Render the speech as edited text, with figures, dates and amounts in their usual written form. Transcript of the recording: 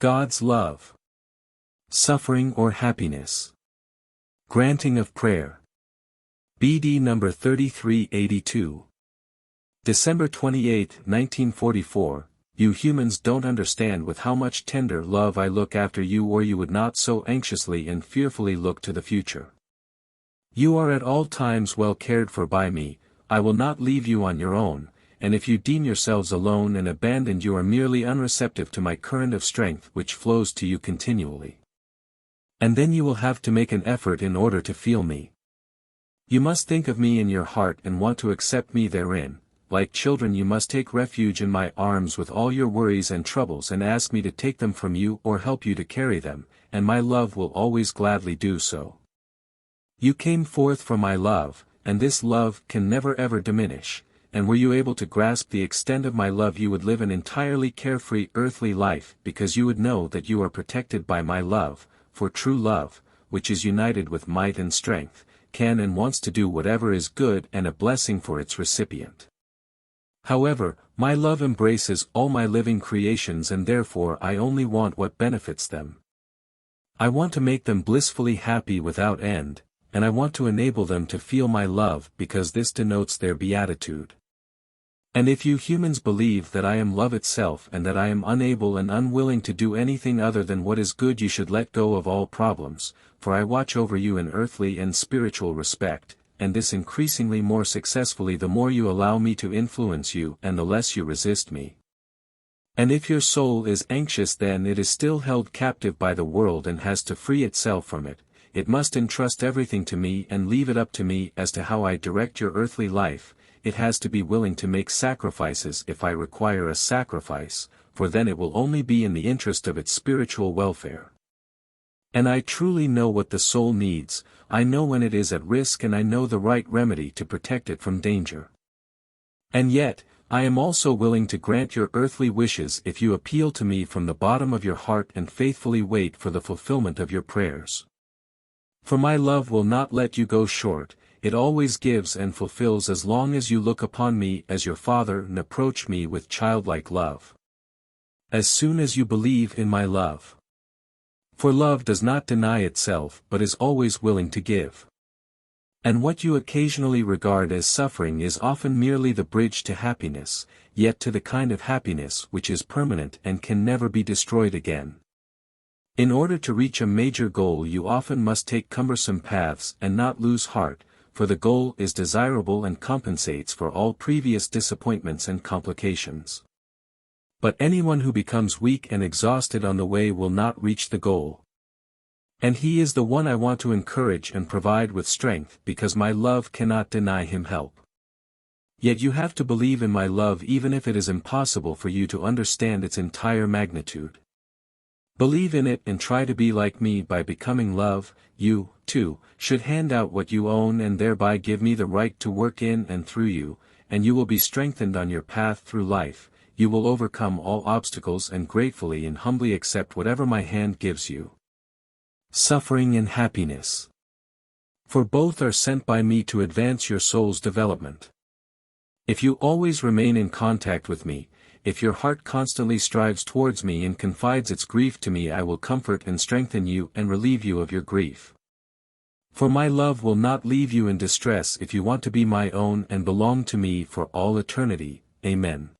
God's love. Suffering or happiness. Granting of prayer. BD number 3382. December 28, 1944. You humans don't understand with how much tender love I look after you, or you would not so anxiously and fearfully look to the future. You are at all times well cared for by me. I will not leave you on your own, and if you deem yourselves alone and abandoned, you are merely unreceptive to my current of strength which flows to you continually. And then you will have to make an effort in order to feel me. You must think of me in your heart and want to accept me therein. Like children, you must take refuge in my arms with all your worries and troubles and ask me to take them from you or help you to carry them, and my love will always gladly do so. You came forth from my love, and this love can never ever diminish, and were you able to grasp the extent of my love, you would live an entirely carefree earthly life, because you would know that you are protected by my love, for true love, which is united with might and strength, can and wants to do whatever is good and a blessing for its recipient. However, my love embraces all my living creations, and therefore I only want what benefits them. I want to make them blissfully happy without end, and I want to enable them to feel my love, because this denotes their beatitude. And if you humans believe that I am love itself and that I am unable and unwilling to do anything other than what is good, you should let go of all problems, for I watch over you in earthly and spiritual respect, and this increasingly more successfully the more you allow me to influence you and the less you resist me. And if your soul is anxious, then it is still held captive by the world and has to free itself from it. It must entrust everything to me and leave it up to me as to how I direct your earthly life. It has to be willing to make sacrifices if I require a sacrifice, for then it will only be in the interest of its spiritual welfare. And I truly know what the soul needs. I know when it is at risk, and I know the right remedy to protect it from danger. And yet, I am also willing to grant your earthly wishes if you appeal to me from the bottom of your heart and faithfully wait for the fulfillment of your prayers. For my love will not let you go short, it always gives and fulfills as long as you look upon me as your Father and approach me with childlike love. As soon as you believe in my love. For love does not deny itself but is always willing to give. And what you occasionally regard as suffering is often merely the bridge to happiness, yet to the kind of happiness which is permanent and can never be destroyed again. In order to reach a major goal, you often must take cumbersome paths and not lose heart, for the goal is desirable and compensates for all previous disappointments and complications. But anyone who becomes weak and exhausted on the way will not reach the goal. And he is the one I want to encourage and provide with strength, because my love cannot deny him help. Yet you have to believe in my love even if it is impossible for you to understand its entire magnitude. Believe in it and try to be like me by becoming love. You, too, should hand out what you own and thereby give me the right to work in and through you, and you will be strengthened on your path through life. You will overcome all obstacles and gratefully and humbly accept whatever my hand gives you. Suffering and happiness. For both are sent by me to advance your soul's development. If you always remain in contact with me, if your heart constantly strives towards me and confides its grief to me, I will comfort and strengthen you and relieve you of your grief. For my love will not leave you in distress if you want to be my own and belong to me for all eternity. Amen.